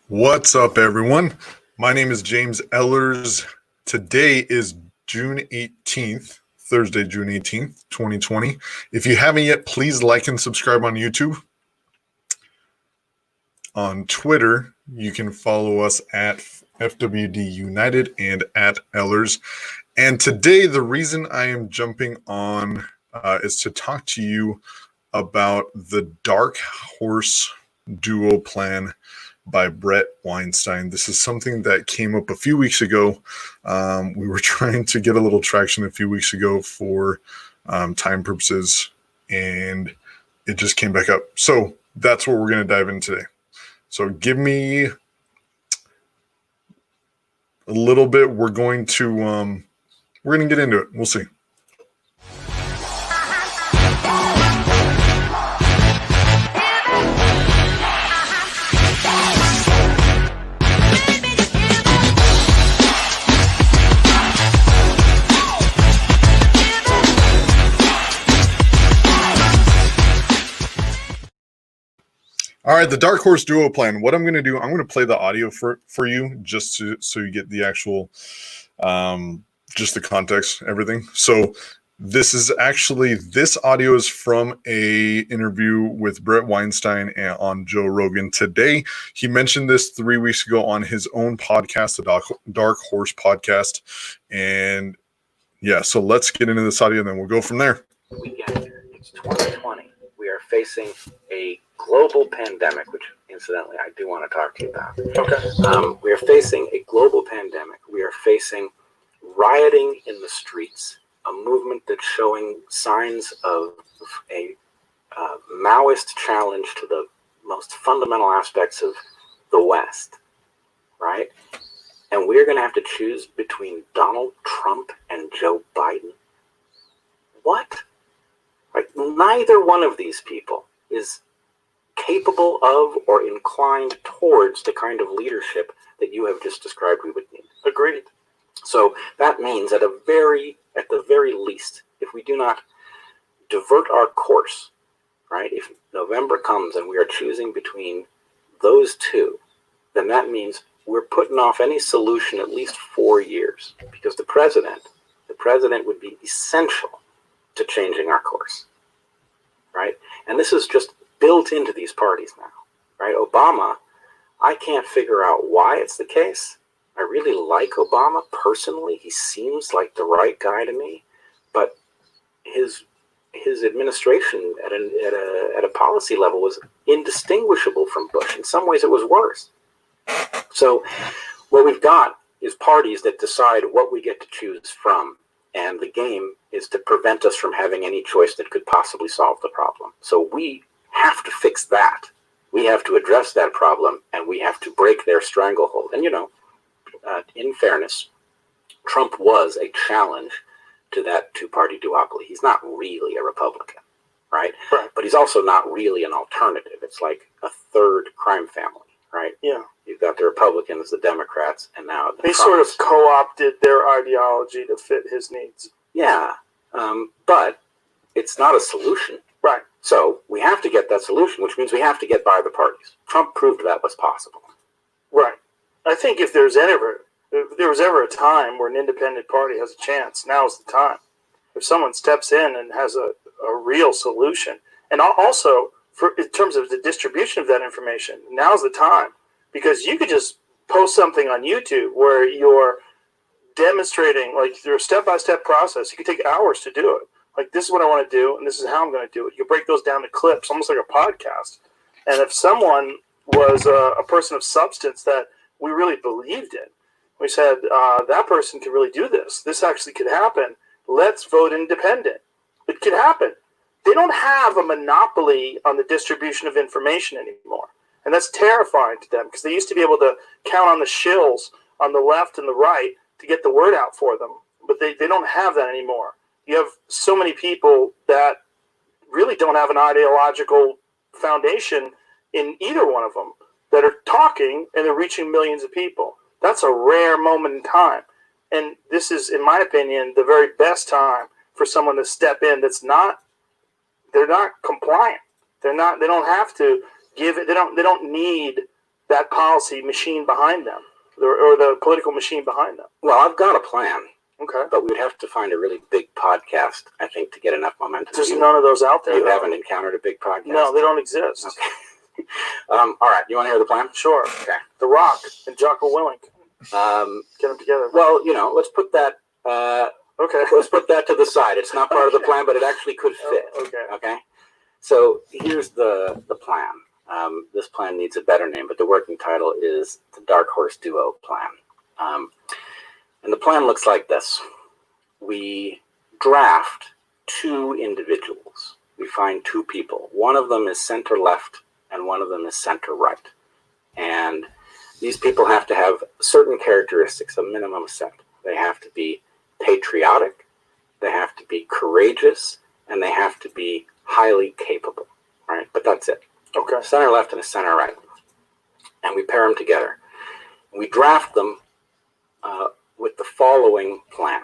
What's up, everyone? My name is James Ellers. Today is June 18th, Thursday, June 18th, 2020. If you haven't yet, please like and subscribe on YouTube. On Twitter, you can follow us at FWD United and at Ellers. And today, the reason I am jumping on is to talk to you about the Dark Horse Duo plan by Bret Weinstein. This is something that came up a few weeks ago. We were trying to get a little traction a few weeks ago for time purposes, and it just came back up. So that's what we're going to dive in today. So give me a little bit. We're going to get into it. We'll see. All right, the Dark Horse Duo plan. What I'm going to do, I'm going to play the audio for you just so you get the actual, just the context, everything. So this audio is from a interview with Bret Weinstein on Joe Rogan today. He mentioned this 3 weeks ago on his own podcast, the Dark Horse podcast. And yeah, so let's get into this audio and then we'll go from there. We get there. It's 2020. We are facing a global pandemic, which incidentally I do want to talk to you about. Okay. We are facing a global pandemic. We are facing rioting in the streets, a movement that's showing signs of a Maoist challenge to the most fundamental aspects of the West, right? And we're going to have to choose between Donald Trump and Joe Biden. What? Like, neither one of these people is capable of or inclined towards the kind of leadership that you have just described we would need. Agreed. So that means at the very least, if we do not divert our course, right, if November comes and we are choosing between those two, then that means we're putting off any solution at least 4 years, because the president would be essential to changing our course, right? And this is just built into these parties now, right? Obama, I can't figure out why it's the case. I really like Obama personally. He seems like the right guy to me, but his administration at a policy level was indistinguishable from Bush. In some ways, it was worse. So what we've got is parties that decide what we get to choose from, and the game is to prevent us from having any choice that could possibly solve the problem. So we have to fix that. We have to address that problem, and we have to break their stranglehold. And, in fairness, Trump was a challenge to that two-party duopoly. He's not really a Republican, right? But he's also not really an alternative. It's like a third crime family, right? Yeah. You've got the Republicans, the Democrats, and now the Trumps. Sort of co-opted their ideology to fit his needs. Yeah, but it's not a solution. Right. So we have to get that solution, which means we have to get by the parties. Trump proved that was possible. Right. I think if there was ever a time where an independent party has a chance, now's the time. If someone steps in and has a real solution, and also in terms of the distribution of that information, now's the time. Because you could just post something on YouTube where you're demonstrating, like, through a step-by-step process. You could take hours to do it. Like, this is what I want to do, and this is how I'm going to do it. You break those down to clips, almost like a podcast. And if someone was a person of substance that we really believed in, we said, that person can really do this. This actually could happen. Let's vote independent. It could happen. They don't have a monopoly on the distribution of information anymore. And that's terrifying to them, because they used to be able to count on the shills on the left and the right to get the word out for them. But they don't have that anymore. You have so many people that really don't have an ideological foundation in either one of them that are talking, and they're reaching millions of people. That's a rare moment in time. And this is, in my opinion, the very best time for someone to step in they're not compliant. They don't have to give it. They don't need that policy machine behind them, or the political machine behind them? Well, I've got a plan, Okay. but we'd have to find a really big podcast, I think, to get enough momentum. There's none of those out there. You though. haven't encountered a big podcast? No, they don't exist. Okay. All right. You want to hear the plan? Sure. Okay. The Rock and Jocko Willink. Get them together. Well, let's put that. Okay. Let's put that to the side. It's not part of the plan, but it actually could fit. Okay. Okay. So here's the plan. This plan needs a better name, but the working title is the Dark Horse Duo Plan. And the plan looks like this. We draft two individuals. We find two people. One of them is center left and one of them is center right. And these people have to have certain characteristics, a minimum set. They have to be patriotic, they have to be courageous, and they have to be highly capable, right? But that's it. Okay. Center left and a center right. And we pair them together. We draft them with the following plan,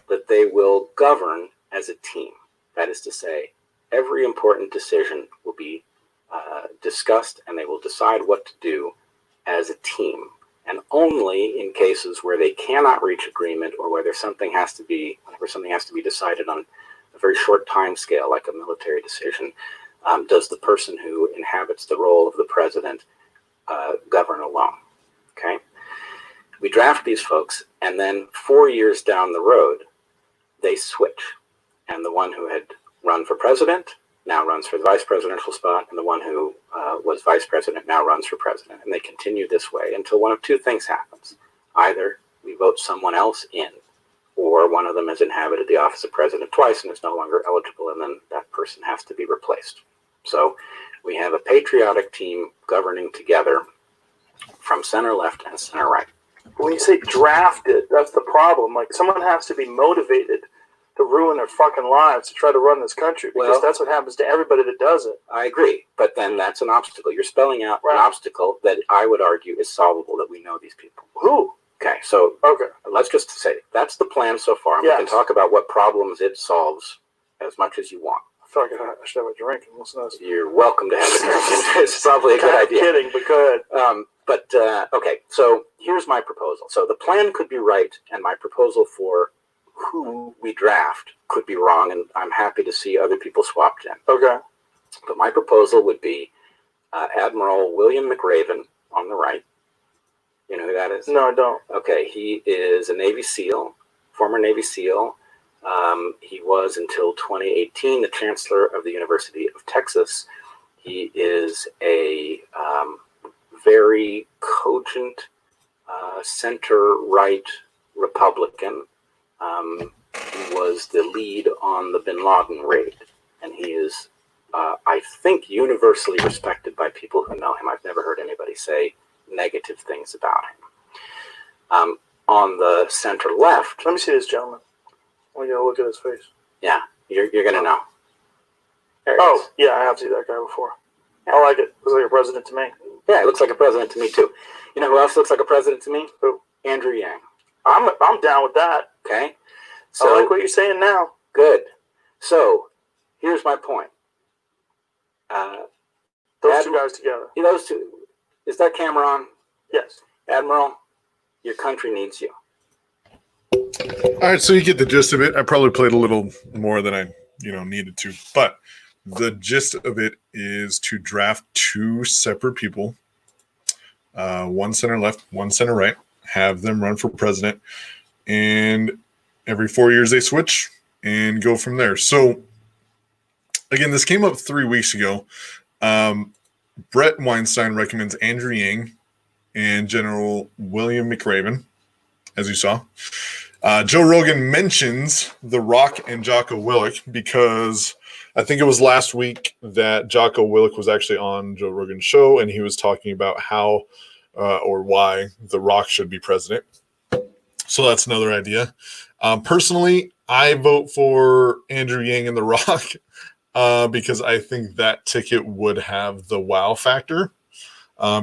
that they will govern as a team. That is to say, every important decision will be discussed and they will decide what to do as a team. And only in cases where they cannot reach agreement or whether something has to be decided on a very short time scale, like a military decision, does the person who inhabits the role of the president govern alone. Okay? We draft these folks, and then 4 years down the road, they switch. And the one who had run for president now runs for the vice presidential spot, and the one who was vice president now runs for president. And they continue this way until one of two things happens. Either we vote someone else in, or one of them has inhabited the office of president twice and is no longer eligible, and then that person has to be replaced. So we have a patriotic team governing together from center left and center right. When you say drafted, that's the problem. Like, someone has to be motivated to ruin their fucking lives to try to run this country, because that's what happens to everybody that does it. I agree, but then that's an obstacle. You're spelling out an obstacle that I would argue is solvable, that we know these people. Who? Okay, so let's just say that's the plan so far. Yes. We can talk about what problems it solves as much as you want. I feel like I should have a drink and listen to this. You're welcome to have a drink. It's probably a good idea. I'm kidding, but go ahead. Okay, so here's my proposal. So the plan could be right, and my proposal for who we draft could be wrong, and I'm happy to see other people swapped in. Okay. But my proposal would be Admiral William McRaven on the right. You know who that is? No, I don't. Okay, he is a Navy SEAL, former Navy SEAL. He was until 2018 the Chancellor of the University of Texas. He is a very cogent center-right Republican. He was the lead on the Bin Laden raid, and he is, I think, universally respected by people who know him. I've never heard anybody say negative things about him. On the center left, let me see this gentleman. I want you to look at his face. Yeah, you're gonna know. Yeah, I have seen that guy before. Yeah. I like it. Looks like a president to me. Yeah, it looks like a president to me too. You know who else looks like a president to me? Who? Andrew Yang. I'm down with that. Okay. So I like what you're saying now. Good. So here's my point. Those two guys together. Those two. Is that camera on? Yes. Admiral, your country needs you. All right, so you get the gist of it. I probably played a little more than I, needed to, but the gist of it is to draft two separate people, one center left, one center right, have them run for president, and every 4 years they switch and go from there. So, again, this came up 3 weeks ago. Bret Weinstein recommends Andrew Yang and General William McRaven, as you saw. Joe Rogan mentions The Rock and Jocko Willink because I think it was last week that Jocko Willink was actually on Joe Rogan's show, and he was talking about how or why The Rock should be president. So that's another idea. Personally, I vote for Andrew Yang and The Rock because I think that ticket would have the wow factor.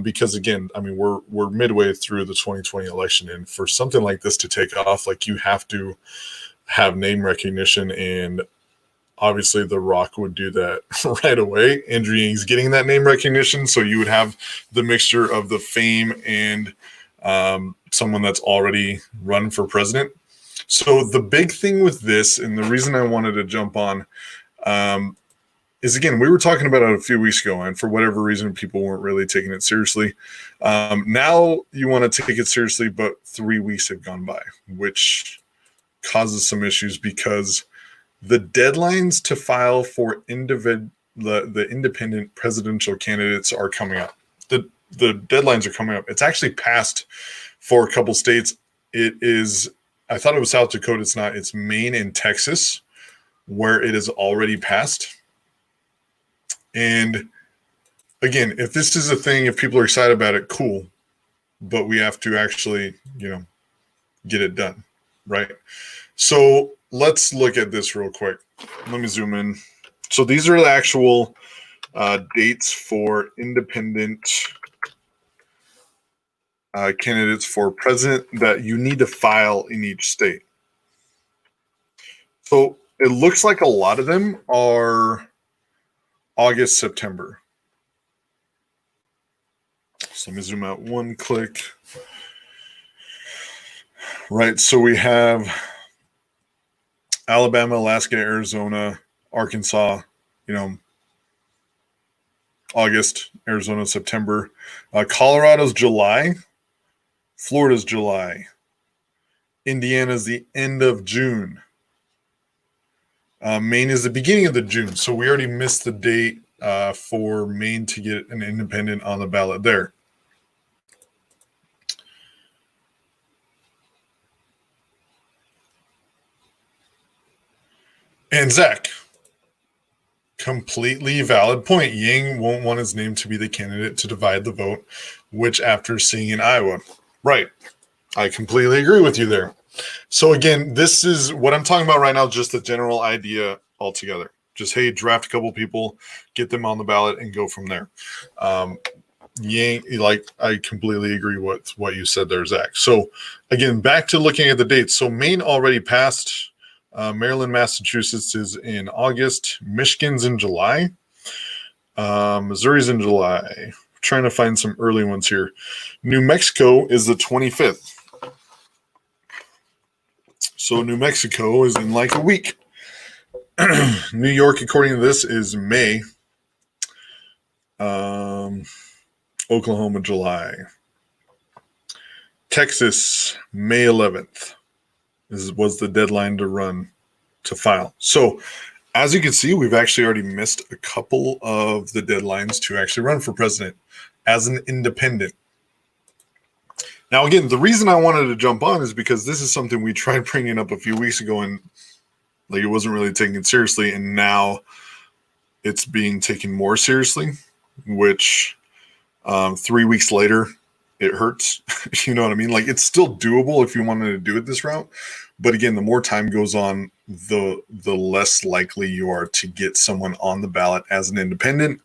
Because again, I mean, we're midway through the 2020 election, and for something like this to take off, like, you have to have name recognition and obviously The Rock would do that right away. Andrew Yang's getting that name recognition, so you would have the mixture of the fame and someone that's already run for president. So the big thing with this, and the reason I wanted to jump on, is, again, we were talking about it a few weeks ago, and for whatever reason, people weren't really taking it seriously. Now you want to take it seriously, but 3 weeks have gone by, which causes some issues because the deadlines to file for the independent presidential candidates are coming up. The deadlines are coming up. It's actually passed for a couple states. It is, I thought it was South Dakota. It's not. It's Maine and Texas where it is already passed. And again, if this is a thing, if people are excited about it, cool. But we have to actually, get it done, right? So let's look at this real quick. Let me zoom in. So these are the actual dates for independent candidates for president that you need to file in each state. So it looks like a lot of them are August, September. So let me zoom out one click. Right, so we have Alabama, Alaska, Arizona, Arkansas, August, Arizona, September. Colorado's July. Florida's July. Indiana's the end of June. Maine is the beginning of the June. So we already missed the date for Maine to get an independent on the ballot there. And Zach, completely valid point. Yang won't want his name to be the candidate to divide the vote, which after seeing in Iowa. Right. I completely agree with you there. So again, this is what I'm talking about right now, just the general idea altogether. Just, hey, draft a couple people, get them on the ballot, and go from there. Yang, I completely agree with what you said there, Zach. So again, back to looking at the dates. So Maine already passed. Maryland, Massachusetts is in August. Michigan's in July. Missouri's in July. Trying to find some early ones here. New Mexico is the 25th. So New Mexico is in like a week. New York, according to this, is May. Oklahoma, July. Texas, May 11th was the deadline to file. So as you can see, we've actually already missed a couple of the deadlines to actually run for president as an independent. Now, again, the reason I wanted to jump on is because this is something we tried bringing up a few weeks ago, and it wasn't really taken seriously, and now it's being taken more seriously, which 3 weeks later, it hurts. You know what I mean? It's still doable if you wanted to do it this route. But again, the more time goes on, the less likely you are to get someone on the ballot as an independent.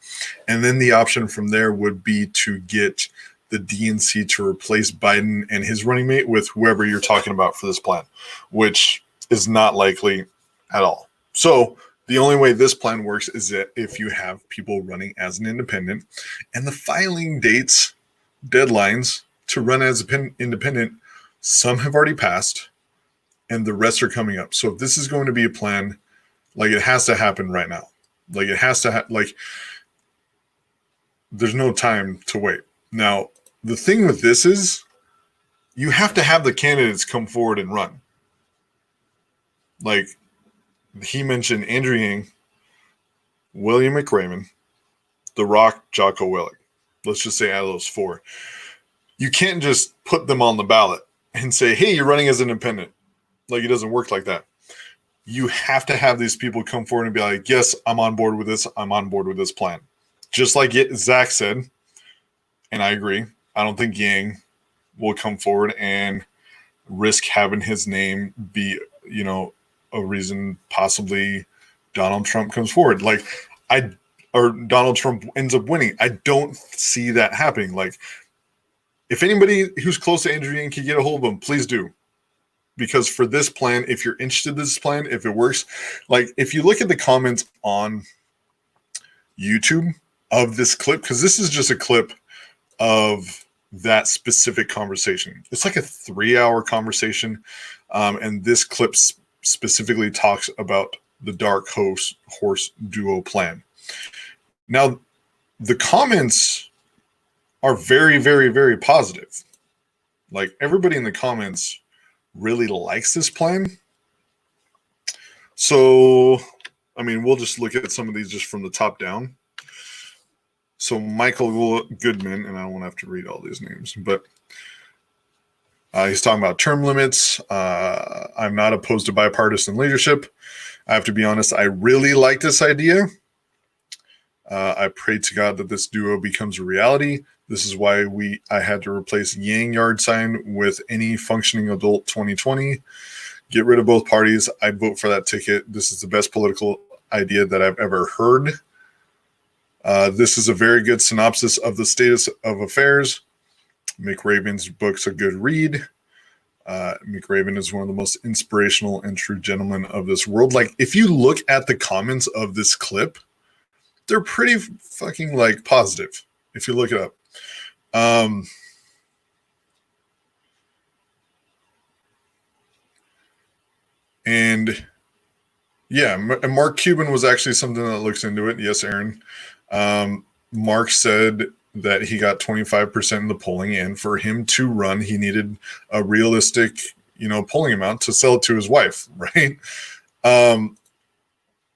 And then the option from there would be to get the DNC to replace Biden and his running mate with whoever you're talking about for this plan, which is not likely at all. So the only way this plan works is that if you have people running as an independent, and the filing dates, deadlines to run as an independent, some have already passed and the rest are coming up. So if this is going to be a plan, it has to happen right now. It has to there's no time to wait. Now, the thing with this is you have to have the candidates come forward and run. He mentioned Andrew Yang, William McRaven, The Rock, Jocko Willink. Let's just say out of those four. You can't just put them on the ballot and say, hey, you're running as an independent. It doesn't work like that. You have to have these people come forward and be like, yes, I'm on board with this. I'm on board with this plan. Just like Zach said, and I agree, I don't think Yang will come forward and risk having his name be, a reason possibly Donald Trump comes forward. Or Donald Trump ends up winning. I don't see that happening. If anybody who's close to Andrew Yang can get a hold of him, please do. because for this plan, if you're interested in this plan, if it works, like if you look at the comments on YouTube of this clip, because this is just a clip of that specific conversation. It's like a 3-hour conversation. And this clip specifically talks about the dark horse duo plan. Now, the comments are very, very, very positive. Like everybody in the comments really likes this plan. So, I mean, we'll just look at some of these just from the top down. So Michael Goodman, and I don't want to have to read all these names, but he's talking about term limits. I'm not opposed to bipartisan leadership. I have to be honest, I really like this idea. I pray to God that this duo becomes a reality. This is why I had to replace Yang yard sign with any functioning adult 2020. Get rid of both parties. I'd vote for that ticket. This is the best political idea that I've ever heard. This is a very good synopsis of the status of affairs. McRaven's book's a good read. McRaven is one of the most inspirational and true gentlemen of this world. Like, if you look at the comments of this clip, they're pretty fucking like positive if you look it up. And yeah, Mark Cuban was actually something that looks into it. Yes, Aaron. Mark said that he got 25% in the polling, and for him to run, he needed a realistic, polling amount to sell it to his wife, right?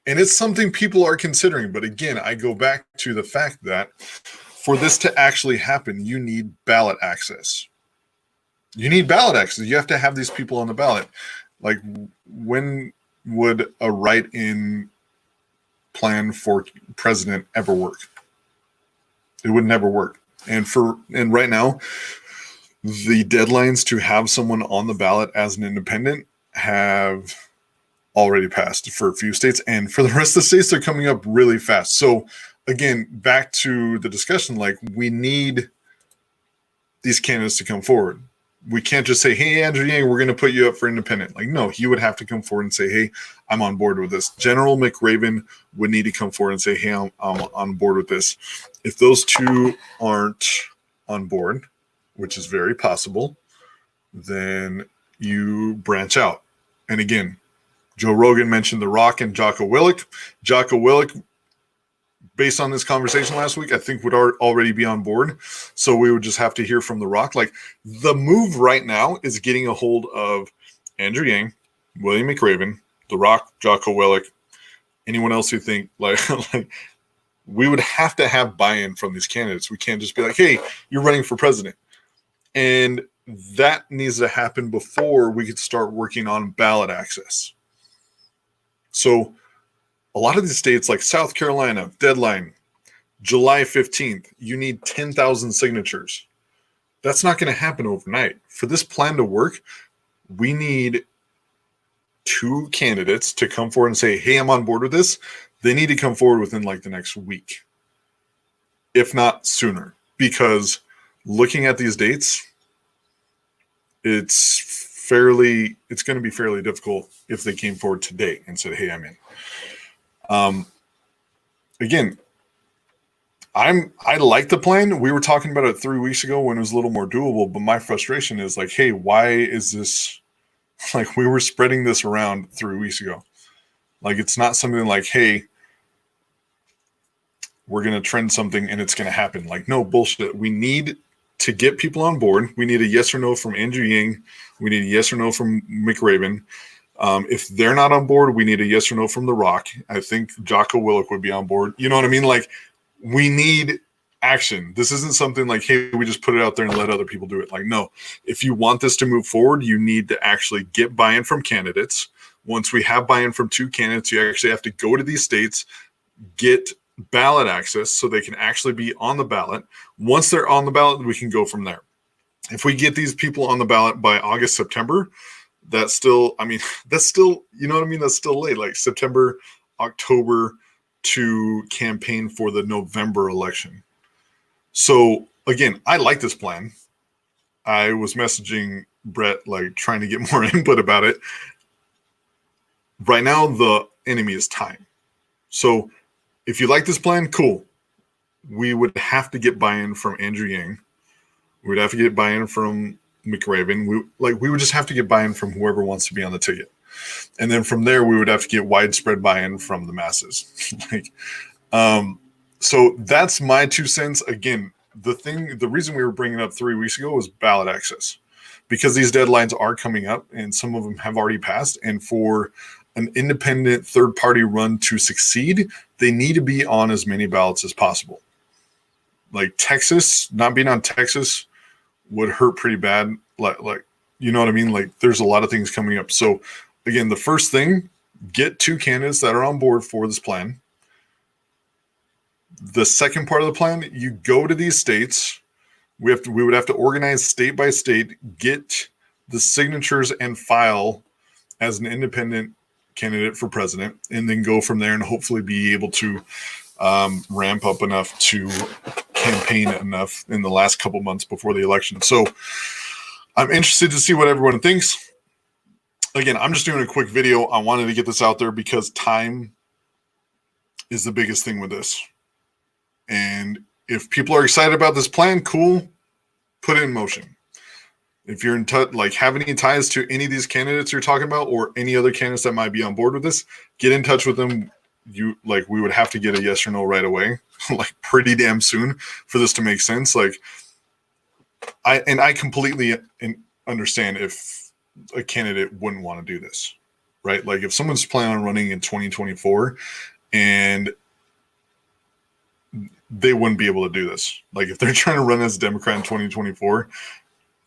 And it's something people are considering. But again, I go back to the fact that for this to actually happen, you need ballot access. You need ballot access. You have to have these people on the ballot. Like, when would a write-in plan for president ever work? It would never work. And right now, the deadlines to have someone on the ballot as an independent have already passed for a few states, and for the rest of the states, they're coming up really fast. So again, back to the discussion, like, we need these candidates to come forward. We can't just say, hey, Andrew Yang, we're going to put you up for independent. Like, no, he would have to come forward and say, hey, I'm on board with this. General McRaven would need to come forward and say, hey, I'm on board with this. If those two aren't on board, which is very possible, then you branch out. And again, Joe Rogan mentioned The Rock and Jocko Willink. Jocko Willink, based on this conversation last week, I think would already be on board. So we would just have to hear from The Rock. Like, the move right now is getting a hold of Andrew Yang, William McRaven, The Rock, Jocko Willink, anyone else who think like we would have to have buy-in from these candidates. We can't just be like, hey, you're running for president. And that needs to happen before we could start working on ballot access. So a lot of these states, like South Carolina, deadline July 15th, you need 10,000 signatures. That's not going to happen overnight. For this plan to work, we need 2 candidates to come forward and say, hey, I'm on board with this. They need to come forward within like the next week, if not sooner, because looking at these dates, it's going to be fairly difficult if they came forward today and said, hey, I'm in. Again, I like the plan. We were talking about it 3 weeks ago when it was a little more doable, but my frustration is like, hey, why is this, like, we were spreading this around 3 weeks ago. Like, it's not something like, hey, we're going to trend something and it's going to happen. Like, no, bullshit. We need to get people on board. We need a yes or no from Andrew Yang. We need a yes or no from McRaven. If they're not on board, we need a yes or no from The Rock. I think Jocko Willink would be on board. You know what I mean? Like, we need action. This isn't something like, hey, we just put it out there and let other people do it. Like, no, if you want this to move forward, you need to actually get buy-in from candidates. Once we have buy-in from 2 candidates, you actually have to go to these states, get ballot access so they can actually be on the ballot. Once they're on the ballot, we can go from there. If we get these people on the ballot by August, September, that's still, you know what I mean? That's still late, like September, October to campaign for the November election. So again, I like this plan. I was messaging Bret like trying to get more input about it. Right now, the enemy is time. So if you like this plan, cool. We would have to get buy-in from Andrew Yang. We would have to get buy-in from McRaven. We would just have to get buy-in from whoever wants to be on the ticket. And then from there, we would have to get widespread buy-in from the masses. So that's my 2 cents. Again, the reason we were bringing it up 3 weeks ago was ballot access, because these deadlines are coming up and some of them have already passed. And for an independent third-party run to succeed, they need to be on as many ballots as possible. Like Texas, not being on Texas would hurt pretty bad. Like, you know what I mean? Like, there's a lot of things coming up. So again, the first thing, get 2 candidates that are on board for this plan. The second part of the plan, you go to these states. We would have to organize state by state, get the signatures and file as an independent candidate for president, and then go from there and hopefully be able to ramp up enough to campaign enough in the last couple months before the election. So I'm interested to see what everyone thinks. Again, I'm just doing a quick video. I wanted to get this out there because time is the biggest thing with this. And if people are excited about this plan, cool, put it in motion. If you're in touch, like have any ties to any of these candidates you're talking about, or any other candidates that might be on board with this, get in touch with them. We would have to get a yes or no right away, like pretty damn soon for this to make sense. Like I completely understand if a candidate wouldn't want to do this, right? Like if someone's planning on running in 2024 and they wouldn't be able to do this. Like if they're trying to run as a Democrat in 2024,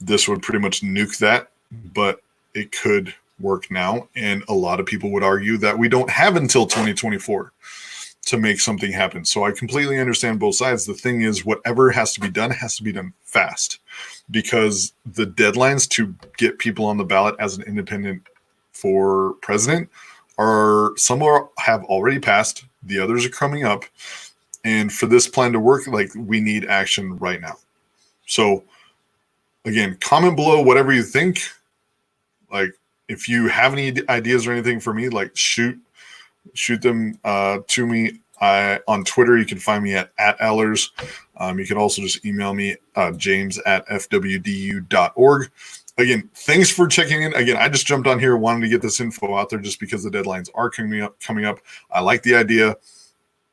this would pretty much nuke that, but it could work now. And a lot of people would argue that we don't have until 2024 to make something happen. So I completely understand both sides. The thing is, whatever has to be done fast, because the deadlines to get people on the ballot as an independent for president some have already passed. The others are coming up. And for this plan to work, like we need action right now. So again, comment below whatever you think. Like if you have any ideas or anything for me, like shoot them to me. On Twitter, you can find me at Ellers. You can also just email me, james@fwdu.org. Again, thanks for checking in. Again, I just jumped on here, wanted to get this info out there just because the deadlines are coming up. I like the idea.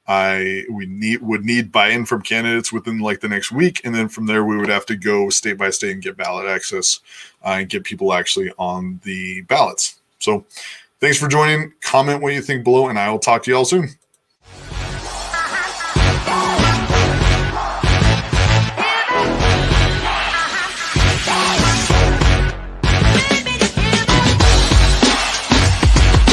would need buy-in from candidates within like the next week, and then from there we would have to go state by state and get ballot access and get people actually on the ballots. So thanks for joining. Comment what you think below, and I will talk to you all soon.